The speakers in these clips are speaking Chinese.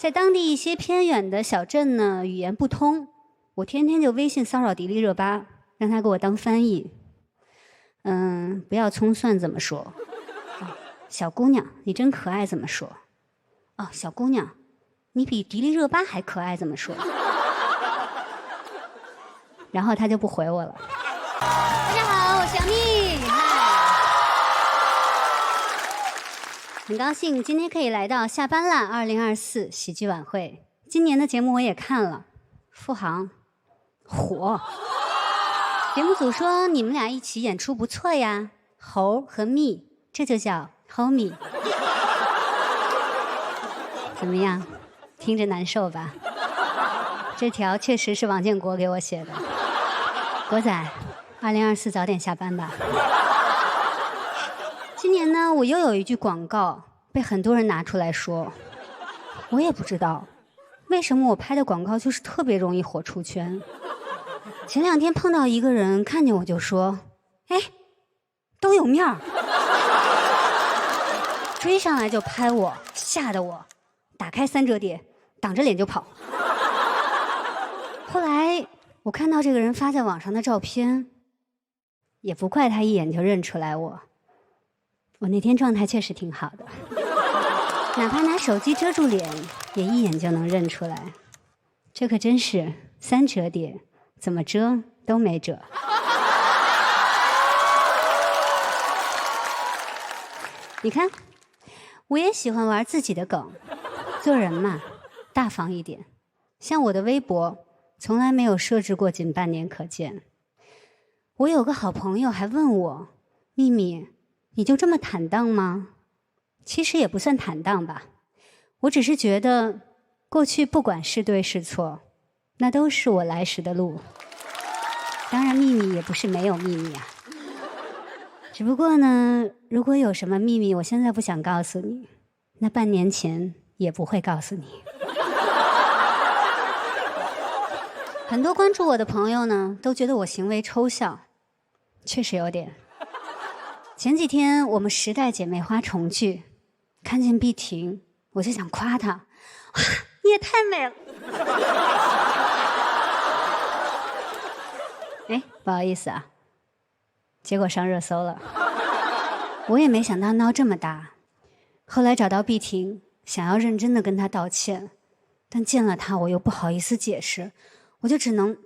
在当地一些偏远的小镇呢，语言不通，我天天就微信骚扰迪丽热巴，让她给我当翻译。不要葱蒜怎么说？小姑娘，你真可爱怎么说？哦，小姑娘，你比迪丽热巴还可爱怎么说？然后她就不回我了。大家好，我是杨幂。很高兴今天可以来到下班啦2024喜剧晚会。今年的节目我也看了，付航火。节目组说你们俩一起演出不错呀，猴和蜜，这就叫 homie。怎么样？听着难受吧？这条确实是王建国给我写的。国仔，2024早点下班吧。今年呢，我又有一句广告被很多人拿出来说，我也不知道为什么我拍的广告就是特别容易火出圈。前2天碰到一个人，看见我就说：“哎，都有面儿。”追上来就拍我，吓得我打开3折叠，挡着脸就跑。后来我看到这个人发在网上的照片，也不怪他一眼就认出来我。我那天状态确实挺好的，哪怕拿手机遮住脸，也一眼就能认出来。这可真是3折叠，怎么遮都没辙。你看，我也喜欢玩自己的梗，做人嘛，大方一点。像我的微博，从来没有设置过仅半年可见。我有个好朋友还问我：“秘密，你就这么坦荡吗？”其实也不算坦荡吧，我只是觉得过去不管是对是错，那都是我来时的路。当然秘密也不是没有秘密啊，只不过呢，如果有什么秘密我现在不想告诉你，那半年前也不会告诉你。很多关注我的朋友呢，都觉得我行为抽象，确实有点。前几天我们时代姐妹花重聚，看见碧婷，我就想夸她，哇，你也太美了。哎，不好意思啊，结果上热搜了。我也没想到闹这么大。后来找到碧婷，想要认真的跟她道歉，但见了她我又不好意思解释，我就只能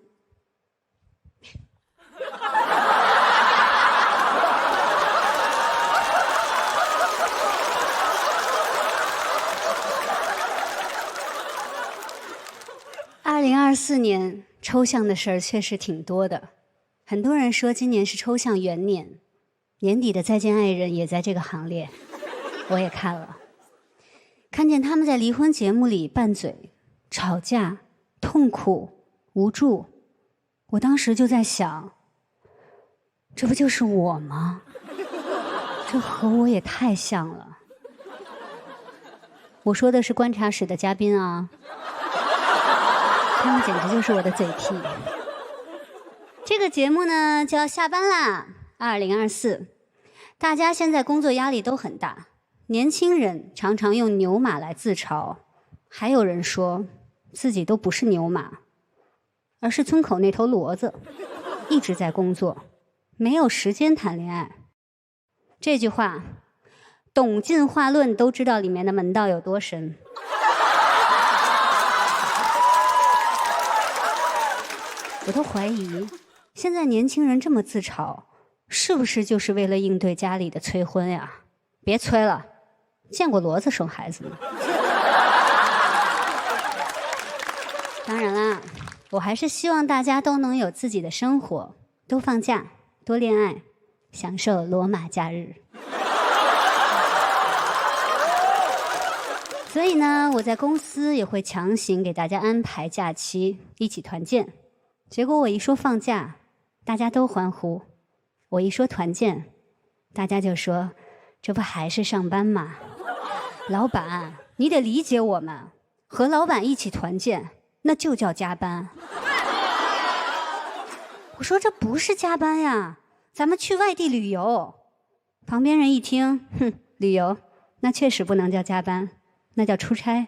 2024年抽象的事儿确实挺多的，很多人说今年是抽象元年，年底的再见爱人也在这个行列，我也看了，看见他们在离婚节目里拌嘴、吵架、痛苦、无助，我当时就在想，这不就是我吗？这和我也太像了。我说的是观察室的嘉宾啊，他们简直就是我的嘴替。这个节目呢就要下班啦，2024，大家现在工作压力都很大，年轻人常常用牛马来自嘲，还有人说自己都不是牛马，而是村口那头骡子，一直在工作，没有时间谈恋爱。这句话，懂进化论都知道里面的门道有多深。我都怀疑，现在年轻人这么自嘲，是不是就是为了应对家里的催婚呀？别催了，见过骡子生孩子吗？当然啦，我还是希望大家都能有自己的生活，多放假，多恋爱，享受罗马假日。所以呢，我在公司也会强行给大家安排假期，一起团建。结果我一说放假，大家都欢呼；我一说团建，大家就说这不还是上班吗？老板，你得理解我们，和老板一起团建，那就叫加班。我说这不是加班呀，咱们去外地旅游。旁边人一听，哼，旅游，那确实不能叫加班，那叫出差。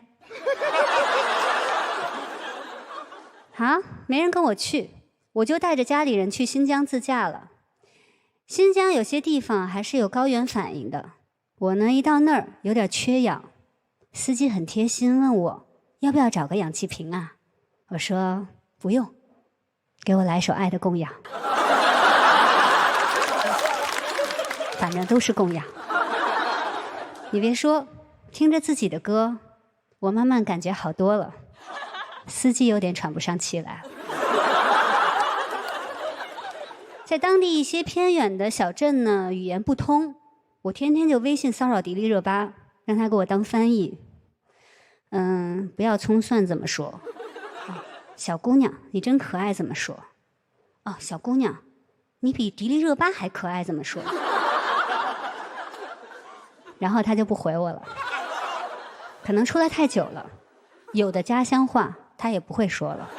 好，没人跟我去，我就带着家里人去新疆自驾了。新疆有些地方还是有高原反应的，我呢一到那儿有点缺氧，司机很贴心问我要不要找个氧气瓶啊，我说不用，给我来首《爱的供养》，反正都是供养。你别说，听着自己的歌，我慢慢感觉好多了。司机有点喘不上气来。在当地一些偏远的小镇呢，语言不通，我天天就微信骚扰迪丽热巴，让她给我当翻译。不要葱蒜怎么说？小姑娘，你真可爱怎么说？哦，小姑娘，你比迪丽热巴还可爱怎么说？然后她就不回我了。可能出来太久了，有的家乡话她也不会说了。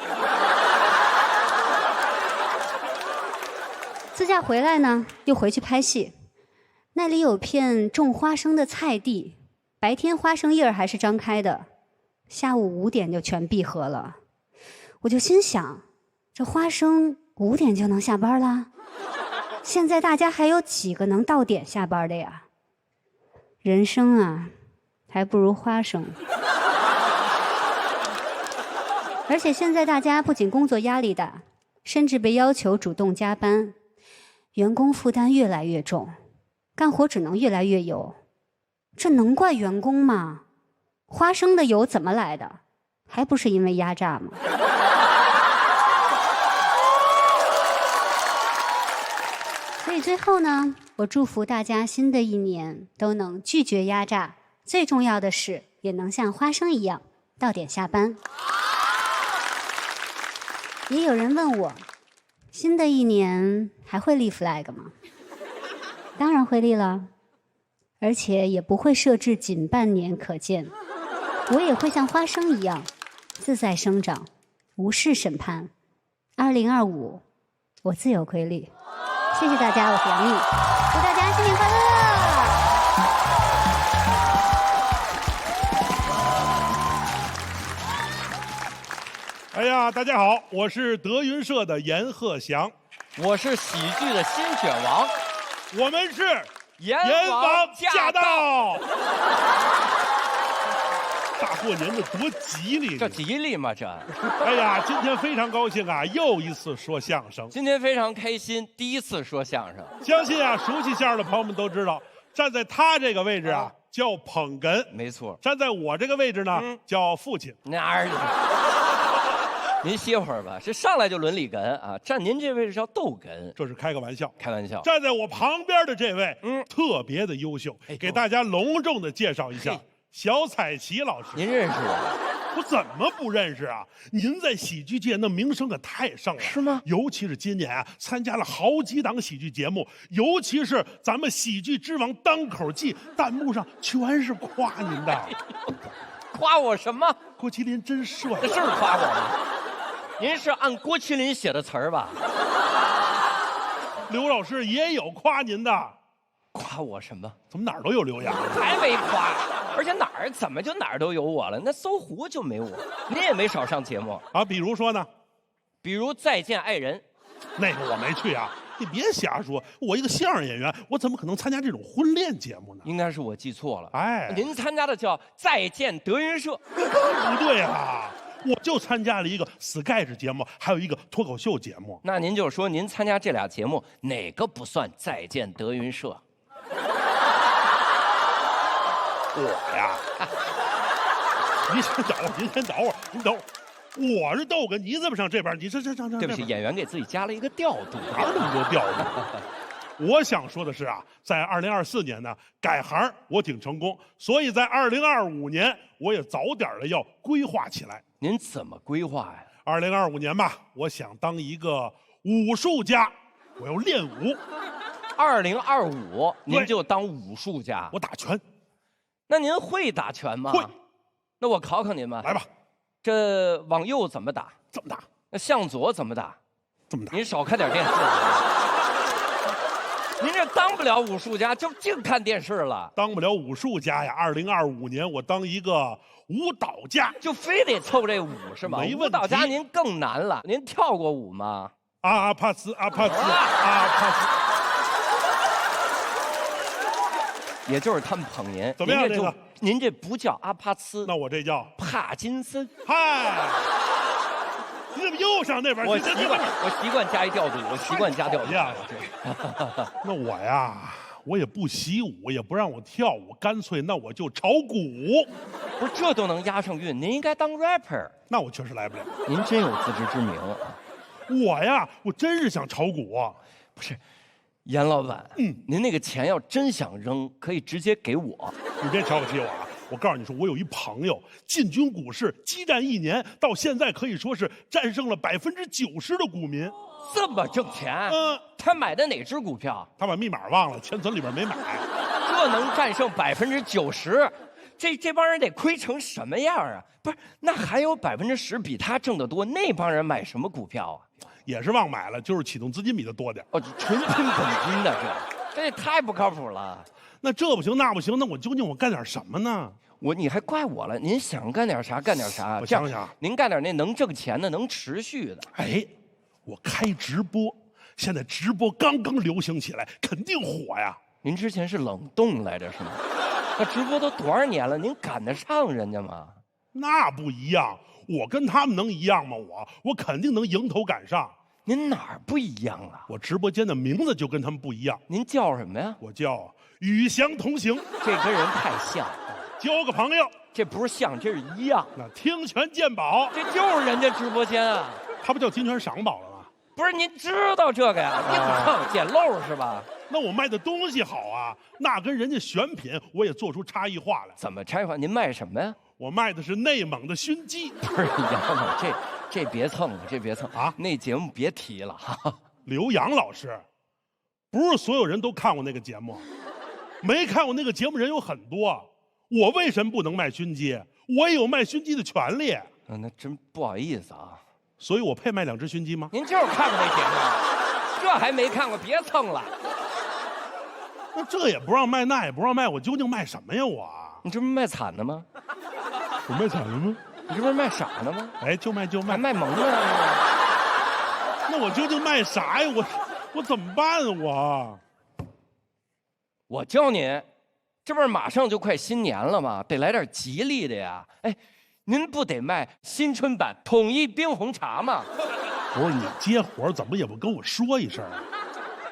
自驾回来呢，又回去拍戏。那里有片种花生的菜地，白天花生叶还是张开的，下午5点就全闭合了。我就心想，这花生5点就能下班了？现在大家还有几个能到点下班的呀？人生啊，还不如花生。而且现在大家不仅工作压力大，甚至被要求主动加班，员工负担越来越重，干活只能越来越油。这能怪员工吗？花生的油怎么来的？还不是因为压榨吗？所以最后呢，我祝福大家新的一年都能拒绝压榨，最重要的是也能像花生一样到点下班。也有人问我，新的一年还会立 flag 吗？当然会立了，而且也不会设置仅半年可见。我也会像花生一样自在生长，无视审判。2025，我自有规律。谢谢大家，我是杨幂，祝大家新年快乐！哎呀，大家好，我是德云社的阎鹤祥，我是喜剧的新选王，我们是阎王驾到。大过年的多吉利！这吉利吗？这，哎呀，今天非常高兴啊，又一次说相声。今天非常开心，第一次说相声。相信啊，熟悉相声的朋友们都知道，站在他这个位置啊，叫捧哏。没错。站在我这个位置呢，叫父亲。哪儿？您歇会儿吧，这上来就伦理哏啊！站您这位置叫逗哏，这是开个玩笑，开玩笑。站在我旁边的这位，特别的优秀，给大家隆重的介绍一下。小彩旗老师，您认识我？我怎么不认识啊？您在喜剧界那名声可太盛了，是吗？尤其是今年啊，参加了好几档喜剧节目，尤其是咱们喜剧之王单口季，弹幕上全是夸您的。夸我什么？郭麒麟真帅，这是夸我吗？您是按郭麒麟写的词儿吧？刘老师也有夸您的。夸我什么？怎么哪儿都有刘洋？还没夸，而且哪儿怎么就哪儿都有我了？那搜狐就没我，您也没少上节目啊。比如说呢？比如《再见爱人》，那个我没去啊。你别瞎说，我一个相声演员，我怎么可能参加这种婚恋节目呢？应该是我记错了。哎，您参加的叫《再见德云社》，更不对啊！我就参加了一个 sketch 节目，还有一个脱口秀节目。那您就说您参加这俩节目，哪个不算《再见德云社》？我呀，您先等会儿，您等会儿，我是逗哏，你怎么上这边？你这。对不起，演员给自己加了一个调度，哪有那么多调度？我想说的是啊，在2024年呢，改行我挺成功，所以在2025年我也早点的要规划起来。您怎么规划呀？2025年吧，我想当一个武术家，我要练武。2025，您就当武术家？我打拳。那您会打拳吗？会。那我考考您吧。来吧。这往右怎么打？这么打。那向左怎么打？这么打。您少看点电视。您这当不了武术家，就净看电视了，当不了武术家呀。2025年我当一个舞蹈家，就非得凑这舞是吗？没问题舞蹈家您更难了，您跳过舞吗？阿帕斯，阿帕斯，阿帕斯。也就是他们捧您，怎么样您这个您这不叫阿帕斯，那我这叫帕金森。嗨，你怎么又上那边去？我习惯加一调度，我习惯加调度。呀，那我呀，我也不习武，也不让我跳舞，干脆那我就炒股。不是这都能押上韵，您应该当 rapper。那我确实来不了。您真有自知之明。我呀，我真是想炒股啊。不是，严老板，您那个钱要真想扔，可以直接给我。你别瞧不起我啊！我告诉你说，我有一朋友进军股市，激战1年，到现在可以说是战胜了90%的股民。这么挣钱？他买的哪只股票？他把密码忘了，钱存里边没买。这能战胜90%？这帮人得亏成什么样啊？不是，那还有10%比他挣得多，那帮人买什么股票啊？也是忘买了，就是启动资金比他多点。哦，纯拼本金的这也太不靠谱了。那这不行那不行，那我究竟我干点什么呢？你还怪我了？您想干点啥干点啥。我想想，您干点那能挣钱的、能持续的。哎，我开直播，现在直播刚刚流行起来，肯定火呀。您之前是冷冻来着是吗？那直播都多少年了，您赶得上人家吗？那不一样，我跟他们能一样吗？我肯定能迎头赶上。您哪儿不一样啊？我直播间的名字就跟他们不一样。您叫什么呀？我叫与祥同行。这跟人太像，交个朋友。这不是像，这是一样。那听权鉴宝，这就是人家直播间啊。他不叫听权赏宝了吗？不是，您知道这个呀？硬蹭捡漏是吧？那我卖的东西好啊，那跟人家选品我也做出差异化来。怎么差异化？您卖什么呀？我卖的是内蒙的熏鸡。不是杨总，这别蹭了，这别蹭啊！那节目别提了。刘洋老师，不是所有人都看过那个节目，没看过那个节目人有很多。我为什么不能卖熏鸡？我也有卖熏鸡的权利。那真不好意思啊。所以我配卖2只熏鸡吗？您就是看过那节目，这还没看过，别蹭了。那这也不让卖，那也不让卖，我究竟卖什么呀？你这不是卖惨的吗？我卖惨了吗？你这不是卖傻的吗？哎，就卖，还卖萌呢。那我究竟卖啥呀？我怎么办啊？我教您，这不是马上就快新年了吗？得来点吉利的呀。哎，您不得卖新春版统一冰红茶吗？不是，你接活怎么也不跟我说一声啊？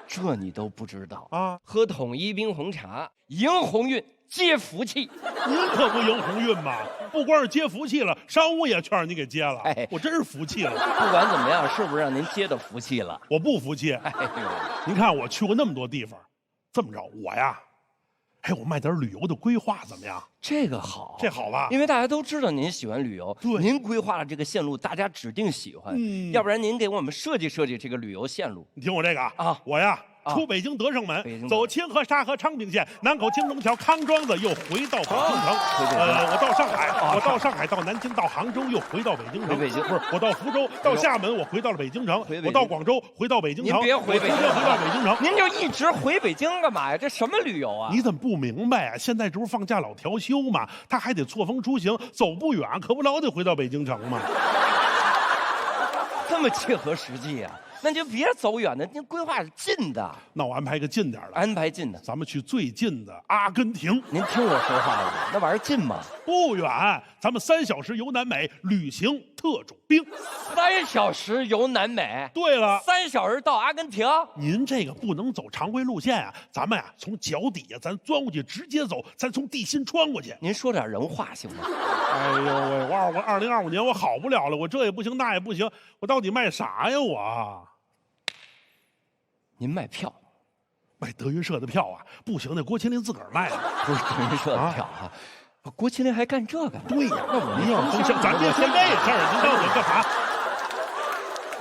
这你都不知道啊？喝统一冰红茶，迎鸿运，接福气。您可不迎鸿运嘛！不光是接福气了，商务也劝着你给接了。哎，我真是服气了。不管怎么样，是不是让您接到福气了？我不服气。哎呦，您看我去过那么多地方，这么着我呀，哎，我卖点旅游的规划怎么样？这个好，这好吧？因为大家都知道您喜欢旅游，对，您规划了这个线路，大家指定喜欢。要不然您给我们设计设计这个旅游线路。你听我这个啊，我呀。出北京德胜门，走清河、沙河、昌平县，南口青龙桥、康庄子，又回到北京城。我到上海，我到上海，到南京，到杭州，又回到北京城。回北京不是，我到福州，到厦门，我回到了北京城。我到广州，回到北京城。您别回北京，回到北京城。您就一直回北京干嘛呀？这什么旅游啊？你怎么不明白啊？现在这不是放假老调休吗？他还得错峰出行，走不远，可不老得回到北京城吗？这么切合实际啊！那就别走远的，您规划是近的。那我安排个近点的。安排近的，咱们去最近的阿根廷。您听我说话了，那玩意儿近吗？不远，咱们3小时游南美，旅行特种兵。3小时游南美？对了，3小时到阿根廷。您这个不能走常规路线啊，咱们呀从脚底下咱钻过去，直接走，咱从地心穿过去。您说点人话行吗？哎呦喂，我2025年我好不了了，我这也不行那也不行，我到底卖啥呀我？您卖票，卖德云社的票啊？不行，那郭麒麟自个儿卖的，不是德云社的票啊。郭麒麟还干这个？对呀，那我您要风声，咱别说这事儿，您到底干啥？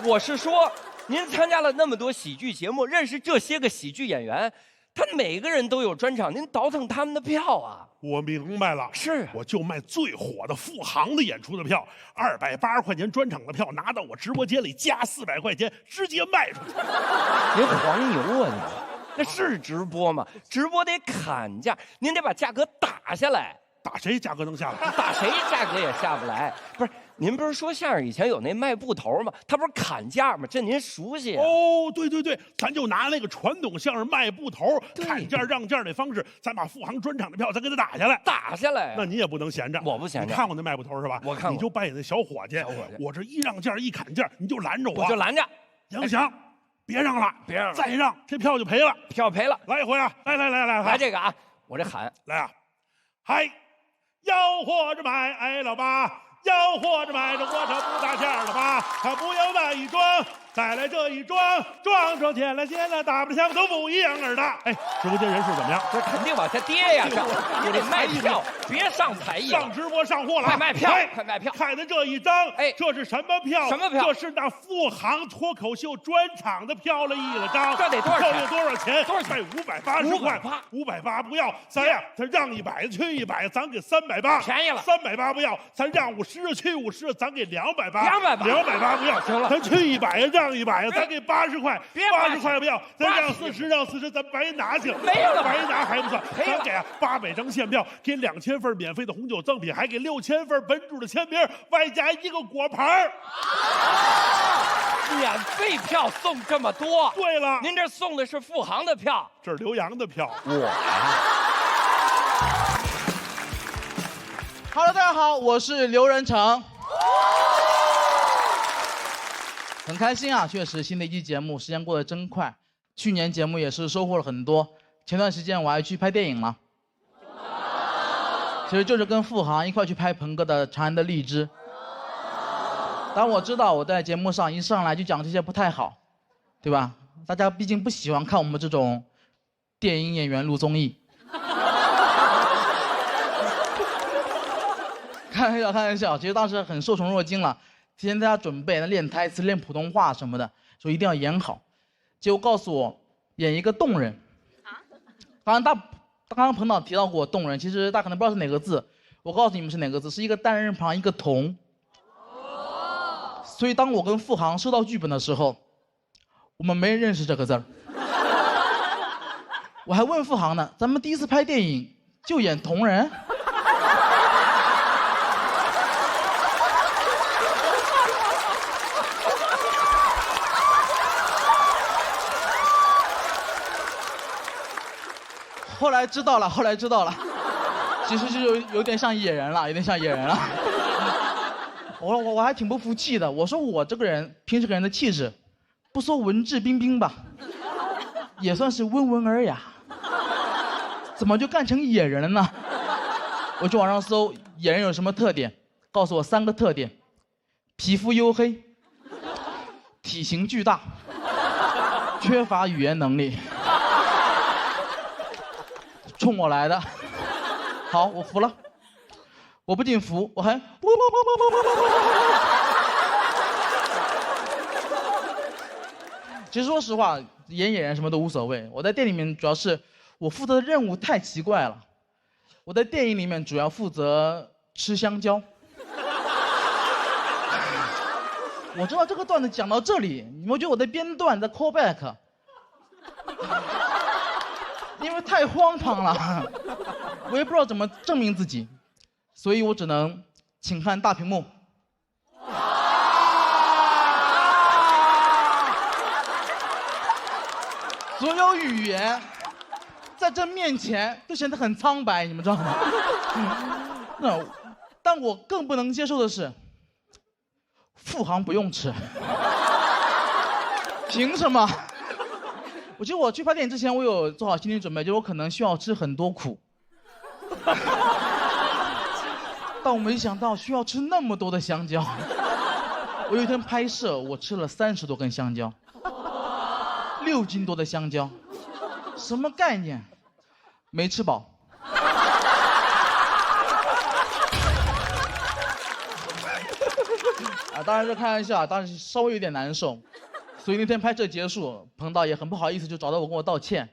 我是说，您参加了那么多喜剧节目，认识这些个喜剧演员，他每个人都有专场，您倒腾他们的票啊。我明白了，是，我就卖最火的付航的演出的票，280块钱专场的票，拿到我直播间里加400块钱，直接卖出去。您黄牛啊你！那是直播吗？直播得砍价，您得把价格打下来。打谁价格能下来？打谁价格也下不来。不是，您不是说相声以前有那卖布头吗？他不是砍价吗？这您熟悉啊？哦，对对对，咱就拿那个传统相声卖布头、砍价让价的方式，咱把富航专场的票咱给他打下来。打下来。那你也不能闲着，我不闲着。你看过那卖布头是吧？我看过。你就扮演那小伙计，我这一让价一砍价，你就拦着我。我就拦着。杨翔，别让了，别让了，再让这票就赔了，票赔了。来一回啊！来这个啊，我这喊来啊，嗨！要活着买，哎老爸，要活着买，这我这不大价了吧？他不要那一装，再来这一装，装天了见了，大不相都不一样儿的。哎，直播间人数怎么样？这肯定往下跌呀！你得卖票，别上才艺，上直播上货了，快卖票，快卖票！看的这一张，哎，这是什么票？什么票？这是那富航脱口秀专场的票了，一了张。这得多少钱？这得多少钱？多少钱？580块。580不要，咱呀，咱让100去100，咱给380，便宜了。380不要，咱让50去50，咱给280。280不要，行了，咱去100让100，咱给80块。别80块不要，咱让40，咱白拿去了。没有了，白拿还不算，咱给800张现票，给2000份免费的红酒赠品，还给6000份本主的签名，外加一个果盘。免费票送这么多？对了，您这送的是富航的票，这是刘洋的票。Hello， 大家好，我是刘仁成。很开心啊，确实新的一期节目，时间过得真快。去年节目也是收获了很多。前段时间我还去拍电影了，其实就是跟富航一块去拍鹏哥的《长安的荔枝》。当然我知道我在节目上一上来就讲这些不太好，对吧？大家毕竟不喜欢看我们这种电影演员录综艺。开玩笑，其实当时很受宠若惊了，提前大家准备练台词、练普通话什么的，说一定要演好。结果告诉我演一个动人。当然刚刚彭导提到过动人，其实大家可能不知道是哪个字，我告诉你们是哪个字，是一个单人旁一个同。所以当我跟富航收到剧本的时候，我们没人认识这个字儿。我还问富航呢，咱们第一次拍电影就演同人？后来知道了，其实就有点像野人了，我还挺不服气的，我说我这个人平时给人的气质，不说文质彬彬吧，也算是温文尔雅，怎么就干成野人了呢？我去网上搜野人有什么特点，告诉我3个特点：皮肤黝黑，体型巨大，缺乏语言能力。冲我来的，好，我服了。我不仅服，我还其实说实话，演野人什么都无所谓。我在店里面主要是我负责的任务太奇怪了。我在电影里面主要负责吃香蕉。我知道这个段子讲到这里，你们觉得我在编段，在 call back。因为太荒唐了，我也不知道怎么证明自己，所以我只能请看大屏幕。所有语言在这面前都显得很苍白，你们知道吗？但我更不能接受的是，富航不用吃，凭什么？我觉得我去拍电影之前，我有做好心理准备，就是我可能需要吃很多苦，但我没想到需要吃那么多的香蕉。我有一天拍摄，我吃了30多根香蕉，6斤多的香蕉，什么概念？没吃饱。当然是开玩笑，当时稍微有点难受。所以那天拍摄结束，彭导也很不好意思，就找到我跟我道歉，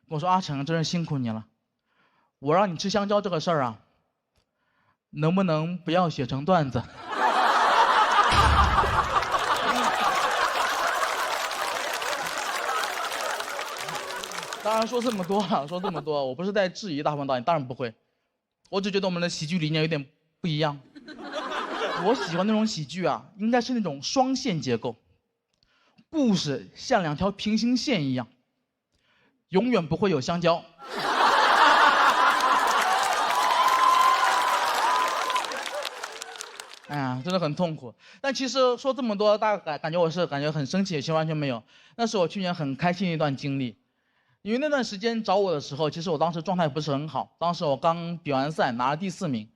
跟我说：“阿成，真是辛苦你了。我让你吃香蕉这个事儿啊，能不能不要写成段子？”当然说这么多了，说这么多，我不是在质疑大鹏导演，当然不会，我只觉得我们的喜剧理念有点不一样。我喜欢那种喜剧啊，应该是那种双线结构，故事像2条平行线一样，永远不会有相交。哎呀，真的很痛苦。但其实说这么多，大家感觉我是感觉很生气，其实完全没有。那是我去年很开心的一段经历，因为那段时间找我的时候，其实我当时状态不是很好，当时我刚比完赛拿了第4名。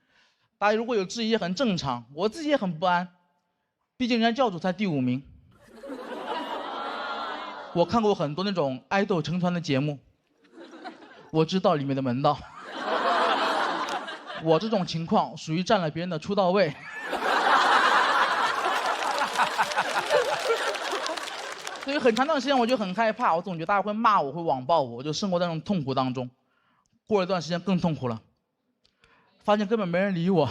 大家如果有质疑也很正常，我自己也很不安，毕竟人家教主才第5名。我看过很多那种爱豆成团的节目，我知道里面的门道。我这种情况属于占了别人的出道位。所以很长段时间我就很害怕，我总觉得大家会骂我，会网暴我，我就生活在那种痛苦当中。过了一段时间更痛苦了，发现根本没人理我，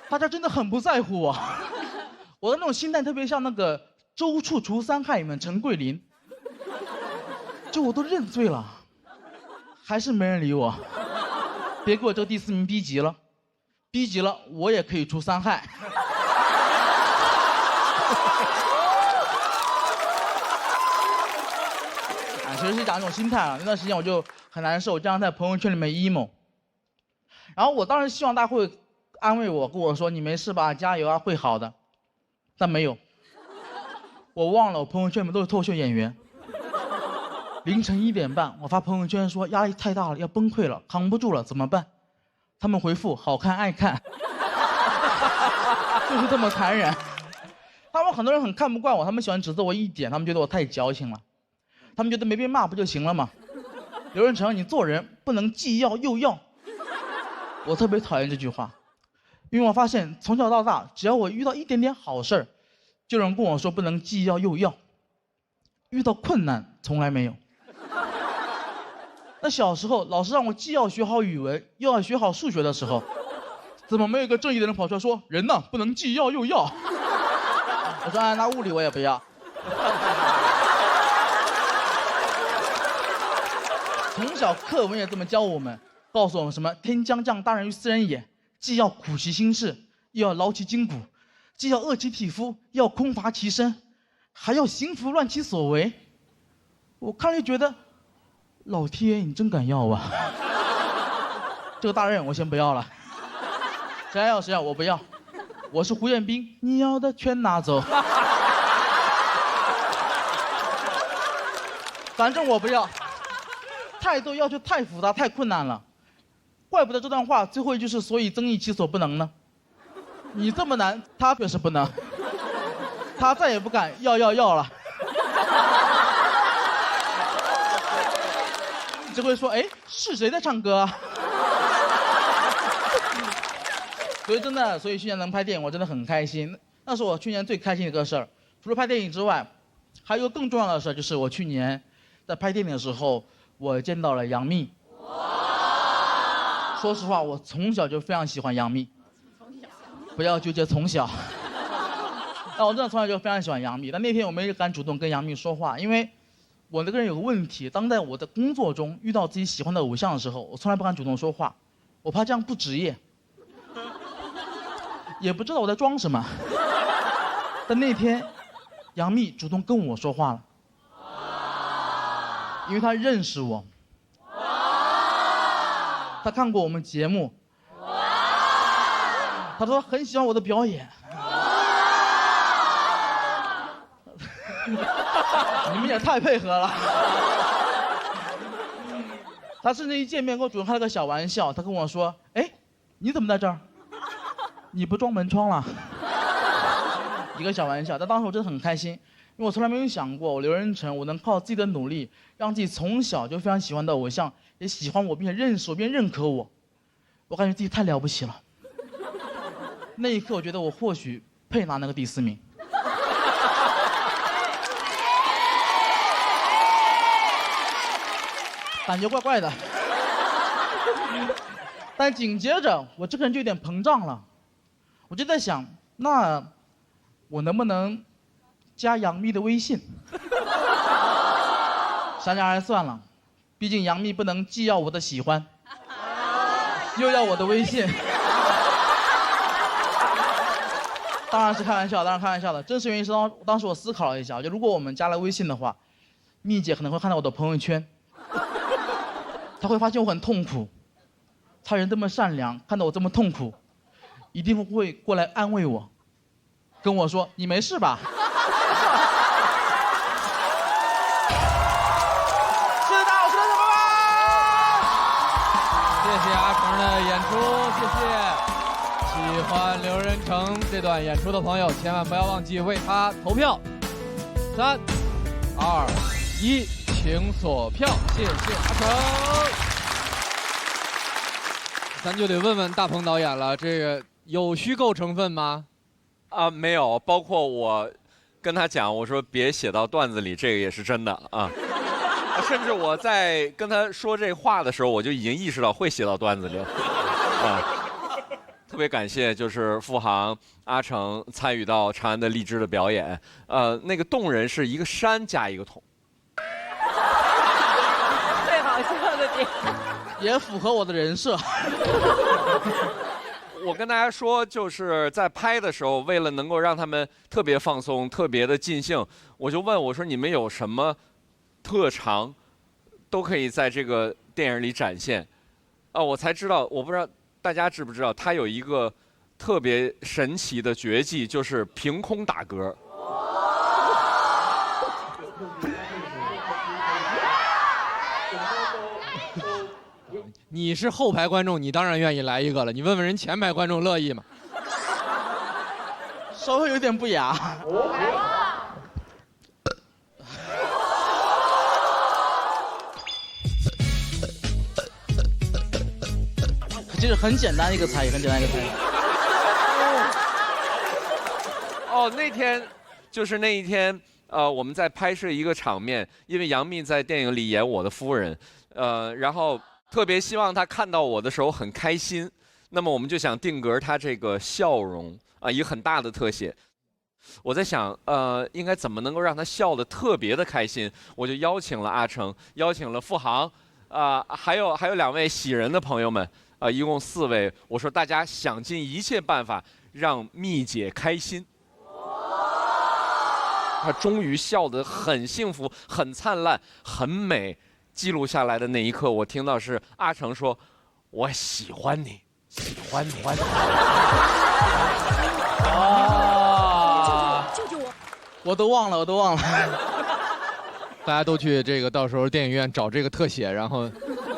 大家真的很不在乎我。我的那种心态特别像那个周处除三害里面陈桂林，就我都认罪了，还是没人理我。别给我这个第4名逼急了，逼急了我也可以除3害。其实是讲一种心态啊。那段时间我就很难受，经常在朋友圈里面 emo。然后我当时希望大家会安慰我，跟我说你没事吧，加油啊，会好的。但没有，我忘了我朋友圈里面都是脱口秀演员。凌晨1点半，我发朋友圈说压力太大了，要崩溃了，扛不住了，怎么办？他们回复好看爱看，就是这么残忍。他们很多人很看不惯我，他们喜欢指责我一点，他们觉得我太矫情了，他们觉得没被骂不就行了吗？刘润成，你做人不能既要又要。我特别讨厌这句话，因为我发现从小到大，只要我遇到一点点好事儿，就有人跟我说不能既要又要，遇到困难从来没有。那小时候老师让我既要学好语文又要学好数学的时候，怎么没有一个正义的人跑出来说人呢不能既要又要？我说那物理我也不要。从小课文也这么教我们，告诉我们什么天将降大任于斯人也，既要苦其心志，又要劳其筋骨，既要饿其体肤，又要空乏其身，还要行拂乱其所为。我看了就觉得老天你真敢要啊。这个大任我先不要了，谁要谁要，我不要，我是胡彦斌，你要的全拿走。反正我不要，态度要求太复杂太困难了，怪不得这段话最后一句是所以增益其所不能呢。你这么难，他确实不能，他再也不敢要了。只会说哎是谁在唱歌啊？所以真的，所以去年能拍电影我真的很开心，那是我去年最开心的一个事儿。除了拍电影之外，还有一个更重要的事儿，就是我去年在拍电影的时候，我见到了杨幂。说实话，我从小就非常喜欢杨幂。不要纠结从小。那我真的从小就非常喜欢杨幂，但那天我没敢主动跟杨幂说话，因为我这个人有个问题，当在我的工作中遇到自己喜欢的偶像的时候，我从来不敢主动说话，我怕这样不职业。也不知道我在装什么。但那天，杨幂主动跟我说话了，因为她认识我，她看过我们节目，她说很喜欢我的表演。你们也太配合了。她甚至一见面跟我主动开了个小玩笑，她跟我说：“哎，你怎么在这儿？你不装门窗了？”一个小玩笑，但当时我真的很开心，因为我从来没有想过，我刘仁成，我能靠自己的努力，让自己从小就非常喜欢的偶像也喜欢我，并且认识我，并认可我，我感觉自己太了不起了。那一刻，我觉得我或许配拿那个第4名。感觉怪怪的。但紧接着，我这个人就有点膨胀了，我就在想，那我能不能加杨幂的微信？删掉还是算了，毕竟杨幂不能既要我的喜欢，又要我的微信。当然是开玩笑，当然开玩笑的。真实原因是当时我思考了一下，就如果我们加了微信的话，蜜姐可能会看到我的朋友圈，她会发现我很痛苦。她人这么善良，看到我这么痛苦，一定会过来安慰我，跟我说：“你没事吧？”是的，我说什么吧？谢谢阿成的演出，谢谢。喜欢刘仁成这段演出的朋友，千万不要忘记为他投票。3、2、1，请锁票。谢谢阿成。咱就得问问大鹏导演了，这个有虚构成分吗？没有，包括我跟他讲，我说别写到段子里，这个也是真的啊。甚至我在跟他说这话的时候，我就已经意识到会写到段子里了啊。特别感谢就是付航、阿成参与到长安的荔枝的表演，那个动人是一个山加一个桶。最好笑的点，也符合我的人设。我跟大家说，就是在拍的时候，为了能够让他们特别放松、特别的尽兴，我就问我说：“你们有什么特长，都可以在这个电影里展现？”我才知道，我不知道大家知不知道，他有一个特别神奇的绝技，就是凭空打嗝。你是后排观众，你当然愿意来一个了。你问问人前排观众乐意吗？稍微有点不雅。其实很简单一个才艺，很简单一个才艺。那天就是那一天，我们在拍摄一个场面，因为杨幂在电影里演我的夫人，然后特别希望她看到我的时候很开心，那么我们就想定格她这个笑容一个很大的特写。我在想，应该怎么能够让她笑得特别的开心？我就邀请了阿成，邀请了付航，还有2位喜人的朋友们，一共4位。我说大家想尽一切办法让蜜姐开心。她终于笑得很幸福、很灿烂、很美。记录下来的那一刻，我听到是阿成说：“我喜欢你，喜欢你。”救救我！我都忘了。大家都去这个到时候电影院找这个特写，然后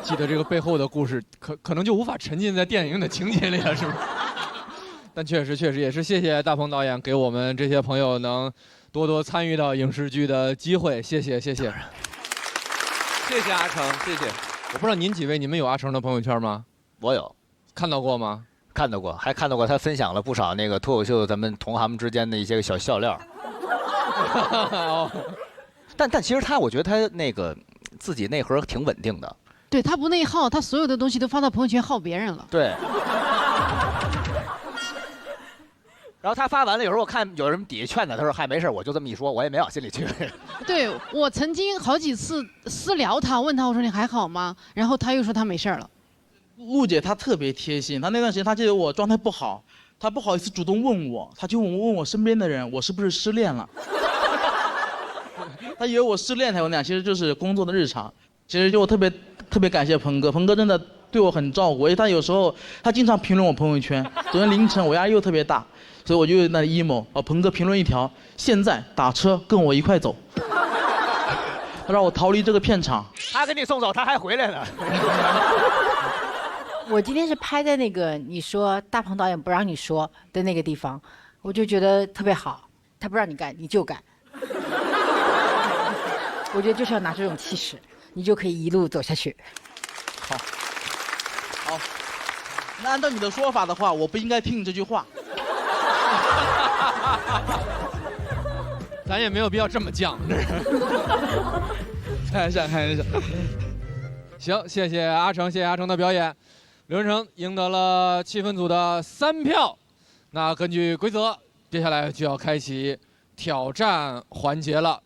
记得这个背后的故事，可能就无法沉浸在电影的情节里了，是不是？但确实也是谢谢大鹏导演给我们这些朋友能多多参与到影视剧的机会，谢谢。谢谢阿成，谢谢。我不知道您几位，你们有阿成的朋友圈吗？我有，看到过吗？看到过，还看到过他分享了不少那个脱口秀咱们同行们之间的一些小笑料。但其实我觉得他那个自己内核挺稳定的。对他不内耗，他所有的东西都发到朋友圈耗别人了。对。然后他发完了，有时候我看有人底下劝他，他说：“嗨，没事，我就这么一说，我也没往心里去。”对，我曾经好几次私聊他，问他我说你还好吗？然后他又说他没事了。陆姐她特别贴心，她那段时间她记得我状态不好，她不好意思主动问我，她就问我身边的人我是不是失恋了。她以为我失恋才会那样，其实就是工作的日常。其实就我特别感谢鹏哥，鹏哥真的对我很照顾，而且他有时候他经常评论我朋友圈。昨天凌晨我压力又特别大，所以我就那 emo， 鹏哥评论一条：现在打车跟我一块走。他让我逃离这个片场。他给你送走，他还回来了。我今天是拍在那个你说大鹏导演不让你说的那个地方，我就觉得特别好，他不让你干你就干。我觉得就是要拿这种气势，你就可以一路走下去。好，那按照你的说法的话，我不应该听你这句话。咱也没有必要这么犟。开玩笑。行，谢谢阿成，谢谢阿成的表演。刘仁成赢得了气氛组的3票。那根据规则，接下来就要开启挑战环节了。